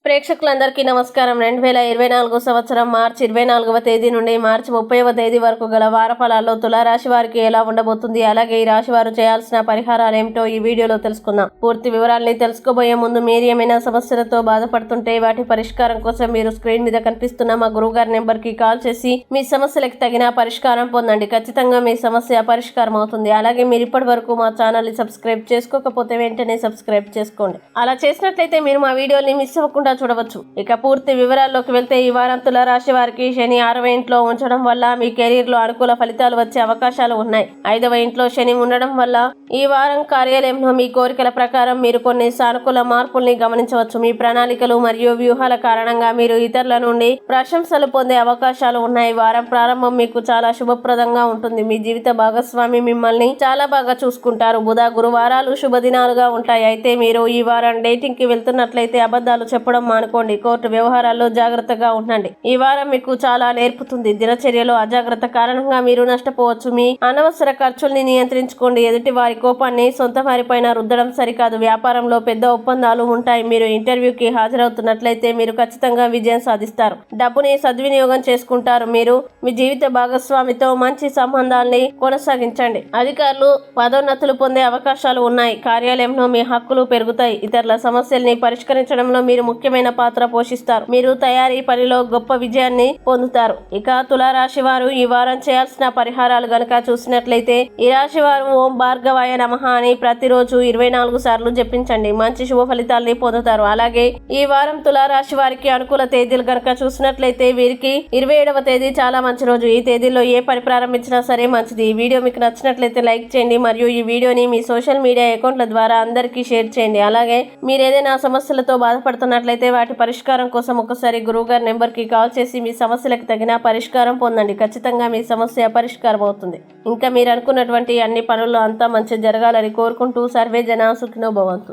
ప్రేక్షకులందరికీ నమస్కారం. 2024 సంవత్సరం మార్చి 24వ తేదీ నుండి మార్చి 30వ తేదీ వరకు గల వార ఫలాల్లో తులారాశి వారికి ఎలా ఉండబోతుంది, అలాగే ఈ రాశి వారు చేయాల్సిన పరిహారాలు ఏమిటో ఈ వీడియోలో తెలుసుకుందాం. పూర్తి వివరాల్ని తెలుసుకోబోయే ముందు మీరు ఏమైనా సమస్యలతో బాధపడుతుంటే వాటి పరిష్కారం కోసం మీరు స్క్రీన్ మీద కనిపిస్తున్న మా గురువుగారి నెంబర్ కి కాల్ చేసి మీ సమస్యలకు తగిన పరిష్కారం పొందండి. ఖచ్చితంగా మీ సమస్య పరిష్కారం అవుతుంది. అలాగే మీరు ఇప్పటి వరకు మా ఛానల్ ని సబ్స్క్రైబ్ చేసుకోకపోతే వెంటనే సబ్స్క్రైబ్ చేసుకోండి. అలా చేసినట్లయితే మీరు మా వీడియోని మిస్ అవ్వకుండా చూడవచ్చు. ఇక పూర్తి వివరాల్లోకి వెళ్తే ఈ వారం తులారాశి వారికి శని 6వ ఇంట్లో ఉంచడం వల్ల మీ కెరీర్ లో అనుకూల ఫలితాలు వచ్చే అవకాశాలు ఉన్నాయి. 5వ ఇంట్లో శని ఉండడం వల్ల ఈ వారం కార్యాలయంలో మీ కోరికల ప్రకారం మీరు కొన్ని సానుకూల మార్పుల్ని గమనించవచ్చు. మీ ప్రణాళికలు మరియు వ్యూహాల కారణంగా మీరు ఇతరుల నుండి ప్రశంసలు పొందే అవకాశాలు ఉన్నాయి. వారం ప్రారంభం మీకు చాలా శుభప్రదంగా ఉంటుంది. మీ జీవిత భాగస్వామి మిమ్మల్ని చాలా బాగా చూసుకుంటారు. బుధ గురువారాలు శుభదినాలుగా ఉంటాయి. అయితే మీరు ఈ వారం డేటింగ్ కి వెళ్తున్నట్లయితే అబద్ధాలు చెప్పడం మానుకోండి. కోర్టు వ్యవహారాల్లో జాగ్రత్తగా ఉండండి. ఈ వారం మీకు చాలా నేర్పుతుంది. దినచర్యలో అజాగ్రత్త కారణంగా మీరు నష్టపోవచ్చు. మీ అనవసర ఖర్చుల్ని నియంత్రించుకోండి. ఎదుటి వారి కోపాన్ని సొంత వారిపైన రుద్దడం సరికాదు. వ్యాపారంలో పెద్ద ఒప్పందాలు ఉంటాయి. మీరు ఇంటర్వ్యూకి హాజరవుతున్నట్లయితే మీరు ఖచ్చితంగా విజయం సాధిస్తారు. డబ్బుని సద్వినియోగం చేసుకుంటారు. మీరు మీ జీవిత భాగస్వామితో మంచి సంబంధాల్ని కొనసాగించండి. అధికారులు పదోన్నతులు పొందే అవకాశాలు ఉన్నాయి. కార్యాలయంలో మీ హక్కులు పెరుగుతాయి. ఇతరుల సమస్యల్ని పరిష్కరించడంలో మీరు ముఖ్యమైన పాత్ర పోషిస్తారు. మీరు తయారీ పనిలో గొప్ప విజయాన్ని పొందుతారు. ఇక తులారాశి వారు ఈ వారం చేయాల్సిన పరిహారాలు గనక చూసినట్లయితే ఈ రాశి వారు ఓం భార్గవాయ నమః అని ప్రతిరోజు 24 సార్లు జపించండి. మంచి శుభ ఫలితాల్ని పొందుతారు. అలాగే ఈ వారం తులారాశి వారికి అనుకూల తేదీలు గనక చూసినట్లయితే వీరికి 27వ తేదీ చాలా మంచి రోజు. ఈ తేదీలో ఏ పని ప్రారంభించినా సరే మంచిది. ఈ వీడియో మీకు నచ్చినట్లయితే లైక్ చేయండి మరియు ఈ వీడియోని మీ సోషల్ మీడియా అకౌంట్ల ద్వారా అందరికీ షేర్ చేయండి. అలాగే మీరు ఏదైనా సమస్యలతో బాధపడుతున్నట్లయితే వాటి పరిష్కారం కోసం ఒకసారి గురువుగారి నెంబర్ కి కాల్ చేసి మీ సమస్యలకు తగిన పరిష్కారం పొందండి. ఖచ్చితంగా మీ సమస్య పరిష్కారం అవుతుంది. ఇంకా మీరు అనుకున్నటువంటి అన్ని పనుల్లో అంతా మంచి జరగాలని కోరుకుంటూ సర్వే జన సుఖినో భవంతు.